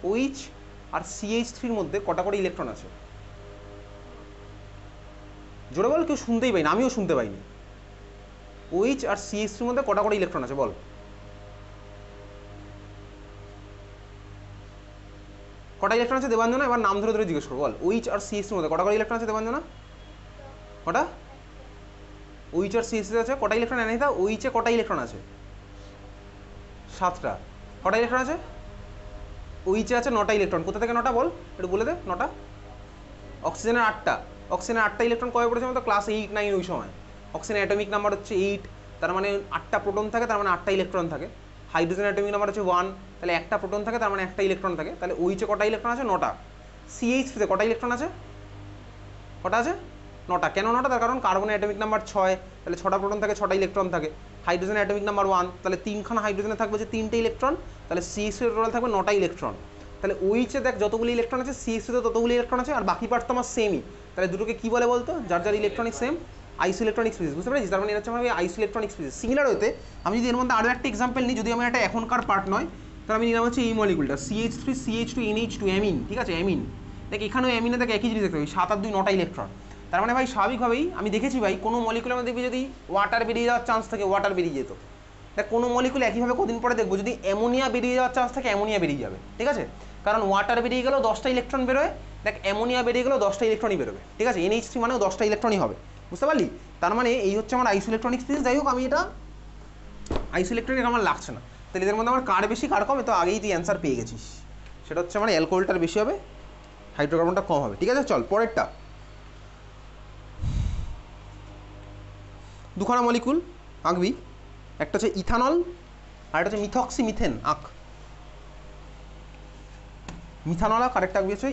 OH আর CH3-র মধ্যে কটা করে ইলেকট্রন আছে? জোরে বল, কেউ শুনতেই পাই না, আমিও শুনতে পাইনি। OH আর CH3-র মধ্যে কটা করে ইলেকট্রন আছে বল? কটা ইলেকট্রন আছে দেবাঞ্জনা? এবার নাম ধরে ধরে জিজ্ঞেস করো, বল OH আর CH3-র মধ্যে কটা করে ইলেকট্রন আছে দেবাঞ্জনা? কটা? OH আর CH3 আছে কটা ইলেকট্রন? এনে দাও, OH-এ কটা ইলেকট্রন আছে? 7টা। কটা ইলেকট্রন আছে? OH-এ আছে 9টা ইলেকট্রন। কোথা থেকে 9টা বল, একটু বলে দে। 9টা। অক্সিজেনের 8টা। অক্সিজেনের 8টা ইলেকট্রন কবে পড়েছে আমাদের? ক্লাস 8-9 ওই সময়। অক্সিজেনের অ্যাটমিক নাম্বার হচ্ছে 8, তার মানে 8টা প্রোটন থাকে, তার মানে 8টা ইলেকট্রন থাকে। হাইড্রোজেনের অ্যাটমিক নাম্বার হচ্ছে 1, তাহলে একটা প্রোটন থাকে, তার মানে একটা ইলেকট্রন থাকে। তাহলে OH-এ কটা ইলেকট্রন আছে? 9টা। CH3-তে কটা ইলেকট্রন আছে? কটা আছে? 9টা। কেন 9টা? তার কারণ কার্বনের অ্যাটমিক নাম্বার 6, তাহলে 6টা প্রোটন থাকে, 6টা ইলেকট্রন থাকে। হাইড্রোজেনের অ্যাটমিক নাম্বার 1, তাহলে 3খানা হাইড্রোজেনে থাকবে যে 3টে ইলেকট্রন, তাহলে CH3-এর টোটাল থাকবে 9টা ইলেকট্রন। তাহলে OH-এ দেখ যতগুলি ইলেকট্রন আছে, CH3-তে ততগুলি ইলেকট্রন আছে, আর বাকি পার্ট তো আমার সেমই। তাহলে দুটোকে কি বলে বলতো? যার যার ইলেকট্রনিক সেম, আইসোইলেকট্রনিক স্পিসিস। বুঝতে পেরেছিস? তার মানে এটা হচ্ছে আমার আইসোইলেকট্রনিক স্পিসিস। সিমিলার হতে আমি যদি এর মধ্যে আরও একটা এক্সাম্পল নিই, যদি আমি একটা এখনকার পার্ট নয়, তাহলে আমি নিলাম হচ্ছে এই মলিকুলটা CH3 CH2 NH2 অ্যামিন। ঠিক আছে, অ্যামিন। দেখ এখানেও অ্যামিনে দেখ একই জিনিস দেখতে পাবি, 7 আর 2 9টা ইলেকট্রন। তার মানে ভাই স্বাভাবিকভাবেই আমি দেখেছি ভাই, কোনো মলিকুলের মধ্যে দেখবি যদি ওয়াটার বেরিয়ে যাওয়ার চান্স থাকে, ওয়াটার বেরিয়ে যেত। দেখ কোনো মলিকুল একইভাবে কদিন পরে দেখবো যদি অ্যামোনিয়া বেরিয়ে যাওয়ার চান্স থাকে, অ্যামোনিয়া বেরিয়ে যাবে। ঠিক আছে, কারণ ওয়াটার বেরিয়ে গেলেও 10টা ইলেকট্রন বেরোয়, দেখ অ্যামোনিয়া বেরিয়ে গেলেও 10টা ইলেকট্রনই বেরোবে। ঠিক আছে, NH3 মানেও 10টা ইলেকট্রনই হবে। বুঝতে পারলি? তার মানে এই হচ্ছে আমার আইসোইলেকট্রনিক স্পিসিস। যাই হোক, আমি এটা আইসোইলেকট্রনিক আমার লাগছে না। তাহলে এদের মধ্যে আমার কার বেশি কার কম, তো আগেই তুই অ্যান্সার পেয়ে গেছিস। সেটা হচ্ছে আমার অ্যালকোহলটার বেশি হবে, হাইড্রোকার্বনটা কম হবে। ঠিক আছে, চল পরেরটা। দুখানা মলিকুল আঁকবি, একটা হচ্ছে ইথানল আর একটা হচ্ছে মিথক্সিমিথেন। আঁক মিথানল, আর আরেকটা আঁকবি হচ্ছে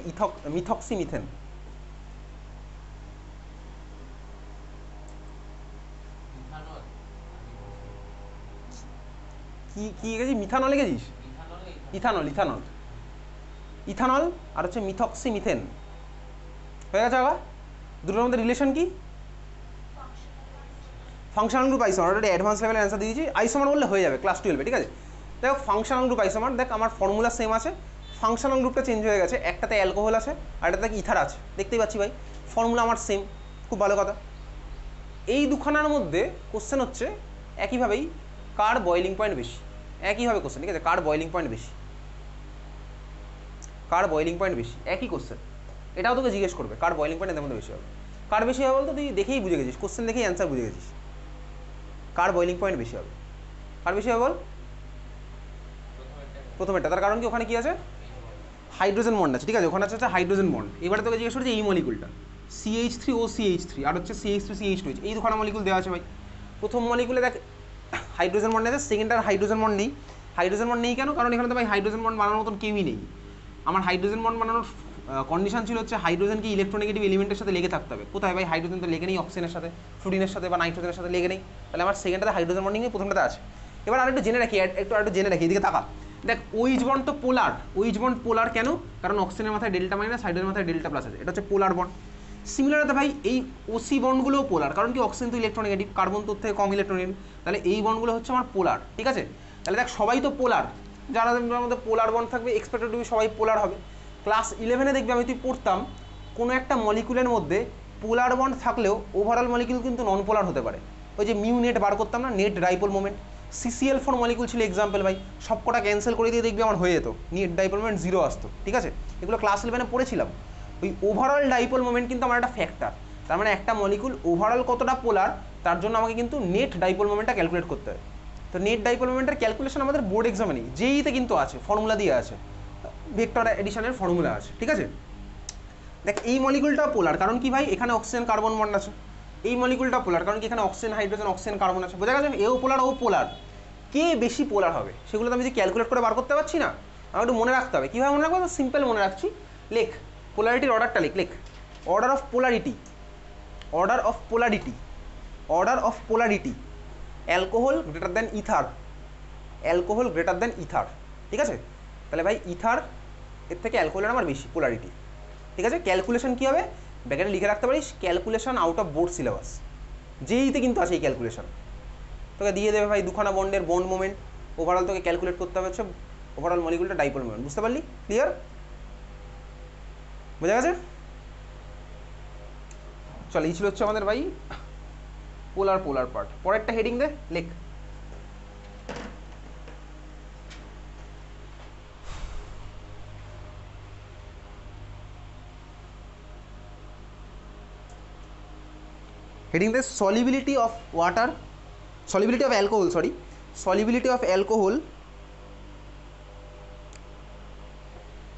মিথক্সিমিথেন। কি কি গেছিস? মিথানল গেছিস? ইথানল ইথানল ইথানল আর হচ্ছে মিথক্সিমিথেন। হয়ে গেছে আগা? দুটোর মধ্যে রিলেশন কি? Functional group isomer. Already advance লেভেলে অ্যান্সার দিয়েছি, আইসোমার বললে হয়ে যাবে ক্লাস 12-এ। ঠিক আছে, দেখো ফাংশনাল গ্রুপ আইসোমার, দেখ আমার ফর্মুলা সেম আছে, ফাংশনাল গ্রুপটা চেঞ্জ হয়ে গেছে। একটাতে অ্যালকোহল আছে আর একটাতে ইথার আছে, দেখতেই পাচ্ছি ভাই, ফর্মুলা আমার সেম। খুব ভালো কথা। এই দুখানার মধ্যে কোশ্চেন হচ্ছে একইভাবেই কার বয়েলিং পয়েন্ট বেশি, একইভাবে কোশ্চেন। ঠিক আছে, কার বয়েলিং পয়েন্ট বেশি, কার বয়েলিং পয়েন্ট বেশি, একই কোশ্চেন। এটাও তোকে জিজ্ঞেস করবে কার বয়েলিং পয়েন্ট এদের মধ্যে বেশি হবে। কার বেশি হবে বলতো? তুই দেখেই বুঝে গেছিস, কোশ্চেন দেখেই অ্যান্সার বুঝে গেছিস। কার বয়েলিং পয়েন্ট বেশি হবে, কার বেশি হবে বল? প্রথমেরটা। তার কারণ কি? ওখানে কি আছে? হাইড্রোজেন বন্ড আছে। ঠিক আছে, ওখানে আছে হাইড্রোজেন বন্ড। এবারে তোকে জিজ্ঞেস করছে এই মলিকুলটা CH3OCH3 আর হচ্ছে CH2CH2, এই দুখানা মলিকুল দেওয়া আছে ভাই। প্রথম মলিকুলে দেখ হাইড্রোজেন বন্ড আছে, সেকেন্ডটার হাইড্রোজেন বন্ড নেই। হাইড্রোজেন বন্ড নেই কেন? কারণ এখানে তো ভাই হাইড্রোজেন বন্ড বানানোর মতন কেউই নেই। আমার হাইড্রোজেন বন্ড বানানোর কন্ডিশন ছিল হচ্ছে হাইড্রোজেনকে ইলেকট্রোনেগেটিভ এলিমেন্টের সাথে লেগে থাকতে হবে। কোথায় ভাই হাইড্রোজেন তো লেগে নেই অক্সিজেনের সাথে, ফ্লুরিনের সাথে বা নাইট্রোজেনের সাথে লেগে নেই, তাহলে আমার সেকেন্ডটাতে হাইড্রোজেন বন্ডিং নেই, প্রথমটাতে আছে। এবার আরেকটু জেনে রাখি, একটু জেনে রাখি, এদিকে তাকা। দেখ ওইচ বন্ড তো পোলার, ওইচ বন্ড পোলার কেন? কারণ অক্সিজেনের মাথায় ডেল্টা মাইনাস, হাইড্রোজেনের মাথায় ডেল্টা প্লাস আছে, এটা হচ্ছে পোলার বন্ড। সিমিলার ভাই এই ওসি বন্ডগুলোও পোলার, কারণ কি অক্সিজেন তো ইলেকট্রোনেগেটিভ, কার্বন তোর থেকে কম ইলেকট্রোনেগেটিভ, তাহলে এই বন্ডগুলো হচ্ছে আমার পোলার, ঠিক আছে। তাহলে দেখ সবাই তো পোলার, যারা মধ্যে পোলার বন্ড থাকবে এক্সপেক্টেড টু বি সবাই পোলার হবে। ক্লাস 11-এ দেখবি আমি তুই পড়তাম কোনো একটা মলিকুলের মধ্যে পোলার বন্ড থাকলেও ওভারঅল মলিকুল কিন্তু নন পোলার হতে পারে। ওই যে মিউ নেট বার করতাম না, net dipole moment, CCl4 molecule ছিল এক্সাম্পল ভাই, সবকটা ক্যান্সেল করে দিয়ে দেখবি আমার হয়ে যেত, নেট ডাইপোল মোমেন্ট 0 আসতো, ঠিক আছে। এগুলো ক্লাস 11-এ পড়েছিলাম। ওই ওভারঅল ডাইপোল মোমেন্ট কিন্তু আমার একটা ফ্যাক্টর, তার মানে একটা মলিকুল ওভারঅল কতটা পোলার তার জন্য আমাকে কিন্তু নেট ডাইপোল মোমেন্টটা ক্যালকুলেট করতে হয়। তো নেট ডাইপোল মোমেন্টের ক্যালকুলেশন আমাদের বোর্ড এক্সামে নেই, জেইতে কিন্তু আছে, ফর্মুলা দিয়ে আছে, ভেক্টর এডিশনের ফর্মুলা আছে, ঠিক আছে। দেখ এই মলিকুলটা পোলার, কারণ কি ভাই এখানে অক্সিজেন কার্বন বন্ড আছে। এই মলিকুলটা পোলার, কারণ কি এখানে অক্সিজেন হাইড্রোজেন অক্সিজেন কার্বন আছে, বোঝা গেছে। এও পোলার ও পোলার, কে বেশি পোলার হবে সেগুলো তো আমি যে ক্যালকুলেট করে বার করতে পারছি না, আমার একটু মনে রাখতে হবে। কীভাবে মনে রাখবো? সিম্পল মনে রাখছি, লেখ পোলারিটির অর্ডারটা লেখ order of polarity, order of polarity, order of polarity, alcohol greater than ether, alcohol greater than ether, ঠিক আছে। তাহলে ভাই ইথার এর থেকে অ্যালকোহলের আমার বেশি পোলারিটি, ঠিক আছে। ক্যালকুলেশন কী হবে ব্যাকেটে লিখে রাখতে পারিস, calculation out of board syllabus, জেইতে কিন্তু আছে এই ক্যালকুলেশন, তোকে দিয়ে দেবে ভাই দুখানা বন্ডের বন্ড মোমেন্ট, ওভারঅল তোকে ক্যালকুলেট করতে হবে হচ্ছে ওভারঅল মলিকুলটা ডাইপোল মোমেন্ট, বুঝতে পারলি? ক্লিয়ার? বোঝা গেছে? চল এই ছিল হচ্ছে আমাদের ভাই পোলার পোলার পার্ট। পরেরটা হেডিং দে, লেখ heading the solubility of water, solubility of alcohol, sorry, solubility of alcohol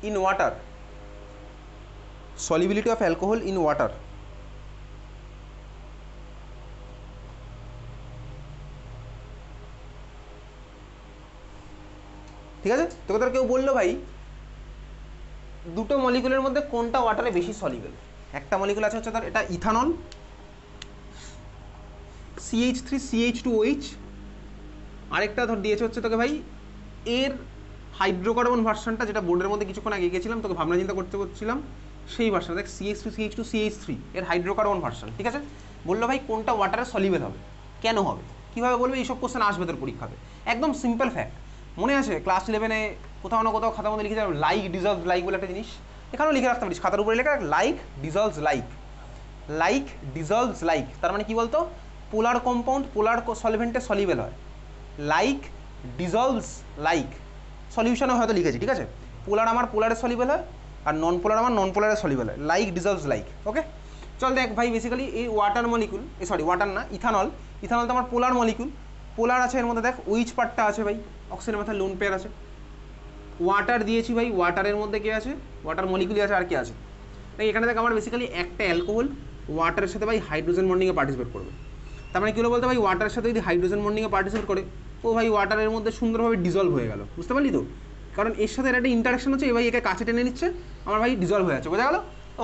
in water, solubility of alcohol in water, ঠিক আছে। তোকে তোর কেউ বললো ভাই দুটো মলিকুলের মধ্যে কোনটা ওয়াটারে বেশি সলিবল, একটা মলিকুল আছে হচ্ছে তার এটা ইথানল CH3CH2OH, আরেকটা ধর দিয়েছে হচ্ছে তোকে ভাই এর হাইড্রোকার্বন ভার্সনটা, যেটা বোর্ডের মধ্যে কিছুক্ষণ আগে গেছিলাম তোকে ভাবনা চিন্তা করতে করছিলাম, সেই ভার্সন দেখ CH3CH2CH3 এর হাইড্রোকার্বন ভার্সন, ঠিক আছে। বললো ভাই কোনটা ওয়াটারে সলিবল হবে, কেন হবে, কীভাবে বলবে, এইসব কোশ্চেন আসবে তোর পরীক্ষাতে, একদম সিম্পল ফ্যাক্ট। মনে আছে ক্লাস 11-এ কোথাও না কোথাও খাতার মধ্যে লিখে যাবে লাইক ডিজলভ লাইক বলে একটা জিনিস, এখানেও লিখে রাখতে পারিস খাতার উপরে লেখা like dissolves like, like dissolves like, তার মানে কি বলতো পোলার কম্পাউন্ড পোলার সলভেন্টে সলিবল হয়, লাইক ডিজলভস লাইক, সলিউশনে হয়তো লিখেছি, ঠিক আছে। পোলার আমার পোলারে সলিবল হয় আর নন পোলার আমার নন পোলারে সলিবল হয়, লাইক ডিজলভস লাইক, ওকে। চল দেখ ভাই বেসিক্যালি এই ওয়াটার মলিকুল, সরি ওয়াটার না ইথানল, ইথানল তো আমার পোলার মলিকুল, পোলার আছে এর মধ্যে দেখ ওইচ পার্টটা আছে ভাই, অক্সিজেনের মাথায় লোন পেয়ার আছে, ওয়াটার দিয়েছি ভাই, ওয়াটারের মধ্যে কে আছে, ওয়াটার মলিকুলই আছে, আর কি আছে দেখ এখানে দেখ আমার বেসিক্যালি একটা অ্যালকোহল ওয়াটারের সাথে ভাই হাইড্রোজেন বন্ডিংয়ে পার্টিসিপেট করবে, তার মানে কী হলো বলতে ভাই ওয়াটারের সাথে যদি হাইড্রোজেন বন্ডিংয়ে পার্টিসিপেট করে ও ভাই ওয়াটারের মধ্যে সুন্দরভাবে ডিজলভ হয়ে গেল, বুঝতে পারলি তো, কারণ এর সাথে একটা ইন্টারাকশন হচ্ছে, এই ভাই একে কাছে টেনে নিচ্ছে, আমার ভাই ডিজলভ হয়ে যাচ্ছে, বোঝা গেল।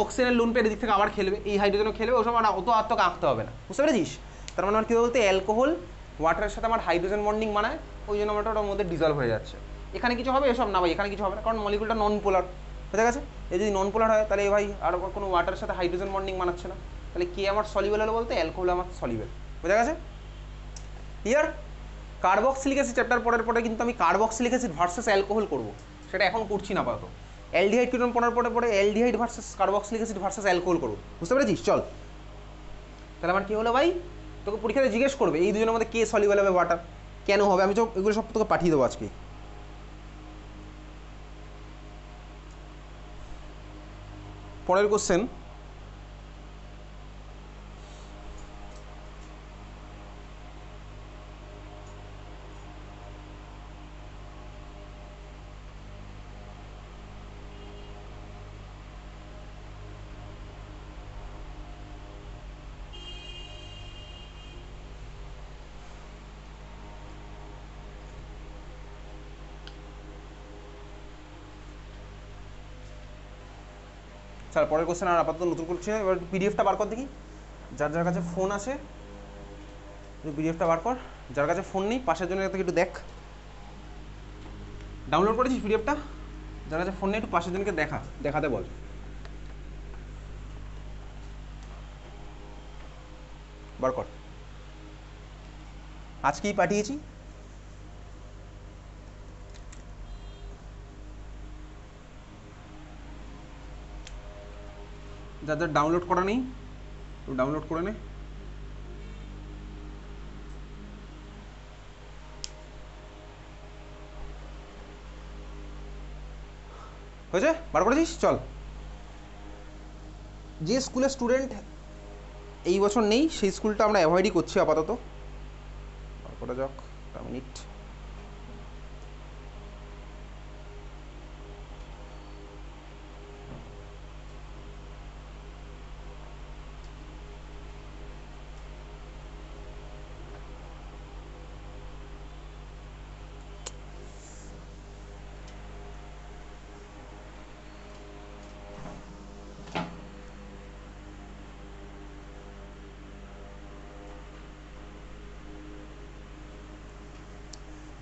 অক্সিজেনের লোন পেয়ে দিক থেকে আবার খেলবে, এই হাইড্রোজেনও খেলবে, ওসব আর অত আত্মকে আঁকতে হবে না, বুঝতে পেরেছিস। তার মানে আমার কী বলতে অ্যালকোহল ওয়াটারের সাথে আমার হাইড্রোজেন বন্ডিং বানায়, ওই জন্য আমার ওটার মধ্যে ডিজলভ হয়ে যাচ্ছে, এখানে কিছু হবে এসব না ভাই, এখানে কিছু হবে না, কারণ মলিকুলটা নন পোলার, বোঝা গেছে। এই যদি নন পোলার হয় তাহলে এই ভাই আর কোনো ওয়াটারের সাথে হাইড্রোজেন বন্ডিং বানাচ্ছে না, তাহলে কে আমার সলিবল হলো বলতে অ্যালকোহল আমার সলিবল, বোঝা গেছে। ক্লিয়ার? কার্বক্সিলিক অ্যাসিড চ্যাপ্টার পরে কিন্তু আমি কার্বক্সিলিক অ্যাসিড ভার্সেস অ্যালকোহল করবো, সেটা এখন করছি না আপাতত। অ্যালডিহাইড কিউটন পড়ার পরে aldehyde versus carboxylic acid versus alcohol করবো, বুঝতে পেরেছিস। চল তাহলে আমার কী হলো ভাই, তোকে পরীক্ষাতে জিজ্ঞেস করবে এই দুজনের মধ্যে কে সলিবল হবে ওয়াটার, কেন হবে, আমি তো এগুলো সব তোকে পাঠিয়ে দেবো আজকে। পরের কোশ্চেন, স্যার পরের কোশ্চেন আর আপাতত নতুন করছি না, এবার পিডিএফটা বার কর দেখি, যার যার কাছে ফোন আছে পিডিএফটা বার কর, যার কাছে ফোন নেই পাশের জন্য একটু দেখ, ডাউনলোড করেছিস পিডিএফটা, যার কাছে ফোন নেই একটু পাশের জনকে দেখাতে বল। বার কর, আজকেই পাঠিয়েছি। যাদের ডাউনলোড করা নেই ডাউনলোড করে নে। হয়েছে? বার করেছিস? চল। যে স্কুলের স্টুডেন্ট এই বছর নেই সেই স্কুলটা আমরা অ্যাভয়েডই করছি আপাতত। বার করা যাক, একটা মিনিট।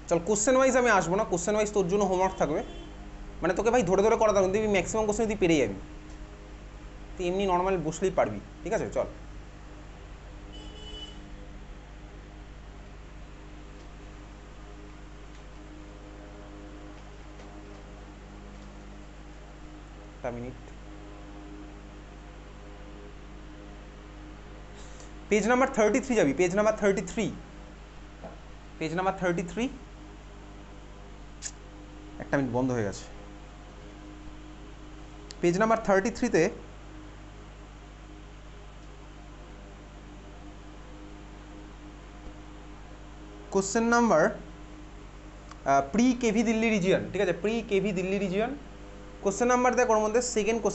চল কোশ্চেন ওয়াইজ আমি আসবো না, কোশ্চেন ওয়াইজ তোর জন্য হোমওয়ার্ক থাকবে, মানে তোকে ভাই ধরে ধরে করা থাকবে, তুই ম্যাক্সিমাম কোশ্চেন তুই পেরে যাবি, তুই এমনি নর্মাল বসলেই পারবি, ঠিক আছে? চল। একটা মিনিট। পেজ নাম্বার 33 যাবি, পেজ নাম্বার 33, পেজ নাম্বার 33। একটা মিনিট বন্ধ হয়ে গেছে। পেজ নাম্বার 33-তে question number pre KV Delhi region, ঠিক আছে? Pre KV Delhi region question number দেখ, ওর মধ্যে সেকেন্ড